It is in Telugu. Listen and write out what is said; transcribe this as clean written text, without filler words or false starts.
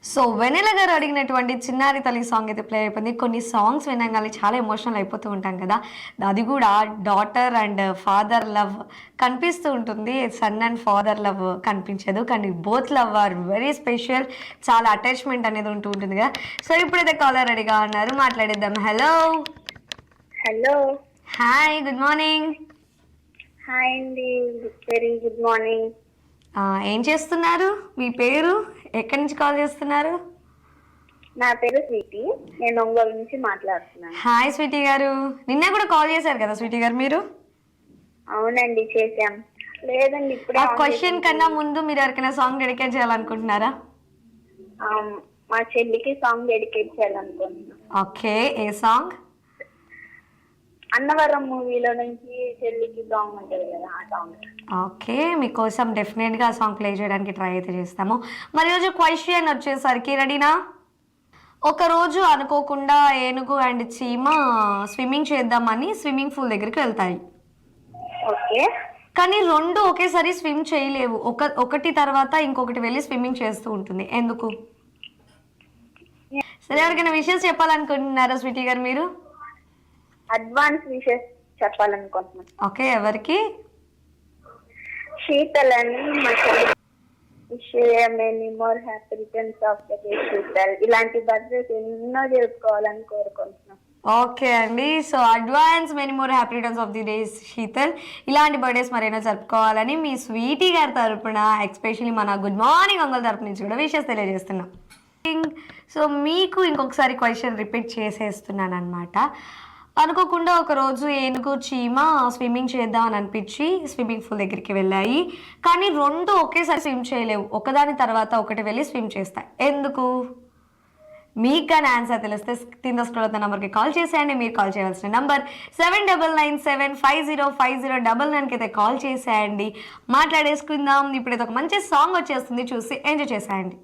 సో వెన్నెల గారు అడిగినటువంటి చిన్నారి తల్లి సాంగ్ అయితే ప్లే అయిపోయింది. కొన్ని సాంగ్స్ వినగానే చాలా ఎమోషనల్ అయిపోతూ ఉంటాం కదా. అది కూడా డాటర్ అండ్ ఫాదర్ లవ్ కనిపిస్తూ ఉంటుంది. సన్ అండ్ ఫాదర్ లవ్ కనిపించదు, కానీ both love or very special. చాలా అటాచ్మెంట్ అనేది ఉంటూ ఉంటుంది కదా. సో ఇప్పుడైతే కాలర్ రెడీగా ఉన్నారు, మాట్లాడేద్దాం. Hello hello, hi, good morning. Hi అండి, వెరీ గుడ్ మార్నింగ్. ఏం చేస్తున్నారు? మీ పేరు, ఎక్కడి నుంచి కాల్ చేస్తున్నారు? నా పేరు స్వీటీ, నేను ఒంగోలు నుంచి మాట్లాడుతున్నాను. హాయ్ స్వీటీ గారు, నిన్న కూడా కాల్ చేశారు కదా స్వీటీ గారు మీరు? అవునండి, చేశాం. లేదండి, ఇప్పుడు ఆ క్వశ్చన్ కన్నా ముందు మీరు ఎవరికైనా సాంగ్ డెడికేట్ చేయాలనుకుంటున్నారా? మా చెల్లికి సాంగ్ డెడికేట్ చేయాలనుకుంటున్నాను. ఓకే, ఏ సాంగ్? అన్నవరం మూవీలో నుంచి చెల్లికి సాంగ్ ఉంటుంది కదా, ఆ సాంగ్. ఓకే, మీకోసం డెఫినెట్గా ఆ సాంగ్ ప్లే చేయడానికి ట్రై అయితే చేస్తాము. మరి ఈరోజు క్వశ్చన్ వచ్చేసరికి రెడీనా? ఒకరోజు అనుకోకుండా ఏనుగు అండ్ చీమ స్విమ్మింగ్ చేద్దామని స్విమ్మింగ్ పూల్ దగ్గరికి వెళ్తాయి. ఓకే. కానీ రెండు ఒకేసారి స్విమ్ చేయలేవు. ఒకటి తర్వాత ఇంకొకటి వెళ్ళి స్విమ్మింగ్ చేస్తూ ఉంటుంది. ఎందుకు? సరే, ఎవరికైనా విషయం చెప్పాలనుకుంటున్నారా స్వీటీ గారు మీరు? అడ్వాన్స్ విషెస్ చెప్పాలనుకుంటున్నాను. ఓకే, ఎవరికి? శీతల్ అని మా చెల్లి. Many more happy returns of the day Sheetal. ఇలాంటి బర్త్డేస్ ఎన్నో జరుపుకోవాలని కోరుకుంటున్నాం. ఓకే అండి, so advance many more happy returns of the days Sheetal. ఇలాంటి బర్త్డేస్ మరైనా జరుపుకోవాలని మీ స్వీటీ గారి తరపున, ఎక్స్పెషల్లీ మన గుడ్ మార్నింగ్ అంగల్ తరపు నుంచి కూడా విషెస్ తెలియజేస్తున్నాం. సో మీకు ఇంకొకసారి క్వశ్చన్ రిపీట్ చేసేస్తున్నాను అనమాట. అనుకోకుండా ఒకరోజు ఏనుగు చీమ స్విమ్మింగ్ చేద్దాం అని అనిపించి స్విమ్మింగ్ పూల్ దగ్గరికి వెళ్ళాయి. కానీ రెండు ఒకేసారి స్విమ్ చేయలేవు, ఒకదాని తర్వాత ఒకటి వెళ్ళి స్విమ్ చేస్తాయి. ఎందుకు? మీకు కానీ ఆన్సర్ తెలిస్తే కింద స్క్రోల్ అవుతున్న నెంబర్కి కాల్ చేసేయండి. మీరు కాల్ చేయాల్సిన నెంబర్ 7997505099కి అయితే కాల్ చేసేయండి. మాట్లాడేసుకుందాం. ఇప్పుడైతే ఒక మంచి సాంగ్ వచ్చేస్తుంది, చూసి ఎంజాయ్ చేసేయండి.